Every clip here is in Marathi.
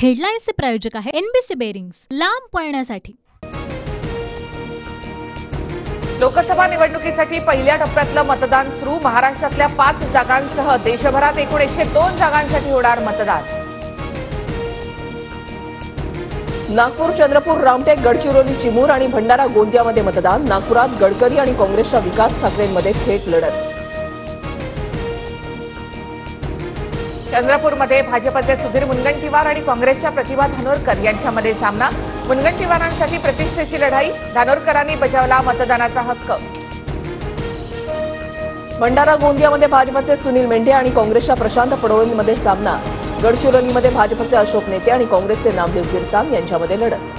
हेडलाईन्सचे प्रायोजक आहे एनबीसी बेरिंग्स, लांब पळण्यासाठी। लोकसभा निवडणुकीसाठी पहिल्या टप्प्यातलं मतदान सुरू। महाराष्ट्रातल्या 5 जागांसह देशभरात एकूण 102 जागांसाठी होणार मतदान। नागपूर, चंद्रपूर, रामटेक, गडचिरोली, चिमूर आणि भंडारा गोंदियामध्ये मतदान। नागपुरात गडकरी आणि काँग्रेसच्या विकास ठाकरेंमध्ये थेट लढत। चंद्रपूरमध्ये भाजपचे सुधीर मुनगंटीवार आणि काँग्रेसच्या प्रतिभा धानोरकर यांच्यामध्ये सामना। मुनगंटीवारांसाठी प्रतिष्ठेची लढाई, धानोरकरांनी बजावला मतदानाचा हक्क। भंडारा गोंदियामध्ये भाजपचे सुनील मेंढे आणि काँग्रेसच्या प्रशांत पडोळींमध्ये सामना। गडचिरोलीमध्ये भाजपचे अशोक नेते आणि काँग्रेसचे नामदेव किरसाम यांच्यामध्ये लढत।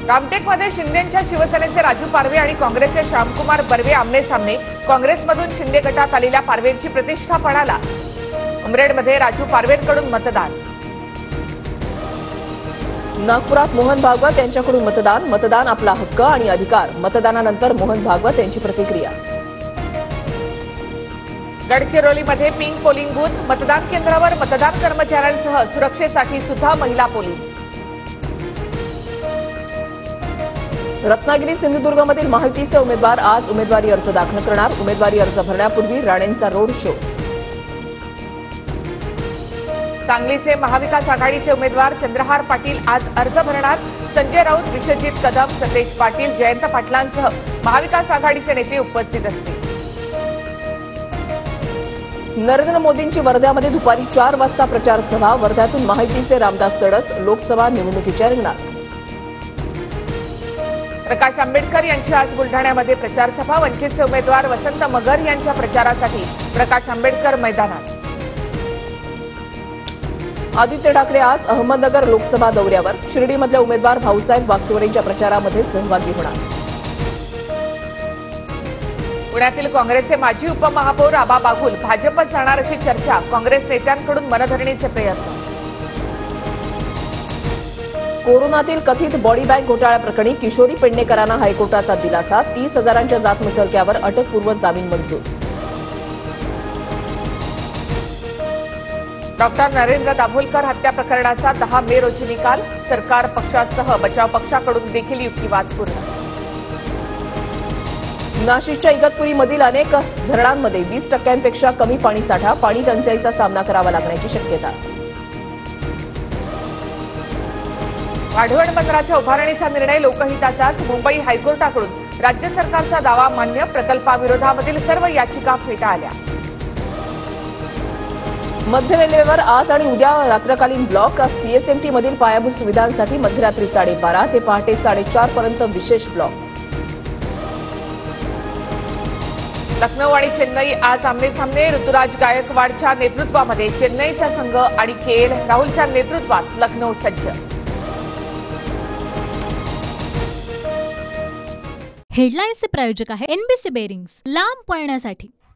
रामटेकमध्ये शिंदेंच्या शिवसेनेचे राजू पारवे आणि काँग्रेसचे श्यामकुमार बर्वे आमने सामने। काँग्रेसमधून शिंदे गटात आलेल्या पारवेंची प्रतिष्ठा पणाला। उमरेडमध्ये राजू पारवेंकडून मतदान। नागपुरात मोहन भागवत यांच्याकडून मतदान आपला हक्क आणि अधिकार। मतदानानंतर मोहन भागवत यांची प्रतिक्रिया। गडचिरोलीमध्ये पिंक पोलिंग बूथ, मतदान केंद्रावर मतदान कर्मचाऱ्यांसह सुरक्षेसाठी सुद्धा महिला पोलीस। रत्नागिरी, सिंधुदुर्गमधील महायुतीचे उमेदवार आज उमेदवारी अर्ज दाखल करणार। उमेदवारी अर्ज भरण्यापूर्वी राणेंचा रोड शो। सांगलीचे महाविकास आघाडीचे उमेदवार चंद्रहार पाटील आज अर्ज भरणार। संजय राऊत, विश्वजित कदम, सतेज पाटील, जयंत पाटलांसह महाविकास आघाडीचे नेते उपस्थित असतील। नरेंद्र मोदींची वर्ध्यामध्ये दुपारी 4 वाजता प्रचार सभा। वर्ध्यातून महायुतीचे रामदास तडस लोकसभा निवडणुकीच्या रिंगणात। प्रकाश आंबेडकर यांची आज बुलढाण्यामध्ये प्रचार सभा। वंचितचे उमेदवार वसंत मगर यांच्या प्रचारासाठी प्रकाश आंबेडकर मैदानात। आदित्य ठाकरे आज अहमदनगर लोकसभा दौऱ्यावर। शिर्डीमधले उमेदवार भाऊसाहेब वागचौरेंच्या प्रचारामध्ये सहभागी होणार। पुण्यातील काँग्रेसचे माजी उपमहापौर आबा बागुल भाजपत जाणार अशी चर्चा। काँग्रेस नेत्यांकडून मनधरणीचे प्रयत्न। कोरोनातील कथित बॉडी बँक घोटाळ्याप्रकरणी किशोरी पेडणेकरांना हायकोर्टाचा दिलासा। 30,000च्या जात मुचलक्यावर अटकपूर्व जामीन मंजूर। डॉक्टर नरेंद्र दाभोलकर हत्या प्रकरणाचा 10 मे रोजी निकाल। सरकार पक्षासह बचाव पक्षाकडून देखील युक्तिवाद पूर्ण। नाशिकच्या इगतपुरीमधील अनेक धरणांमध्ये 20% कमी पाणीसाठा। पाणी टंचाईचा सामना करावा लागण्याची शक्यता। वाढवण बंदराच्या उभारणीचा निर्णय लोकहिताचाच। मुंबई हायकोर्टाकडून राज्य सरकारचा दावा मान्य। प्रकल्पाविरोधामधील सर्व याचिका फेटाळल्या। मध्य रेल्वेवर आज आणि उद्या रात्रकालीन ब्लॉक। सीएसएमटी मधील पायाभूत सुविधांसाठी मध्यरात्री 12:30 ते पहाटे 4:30 पर्यंत विशेष ब्लॉक। लखनौ आणि चेन्नई आज आमने-सामने। ऋतुराज गायकवाडच्या नेतृत्वामध्ये चेन्नईचा संघ आणि केएल राहुलच्या नेतृत्वात लखनौ सज्ज। हेडलाईन्सचे प्रायोजक आहे एनबीसी बेरिंग्स, लांब पळण्यासाठी।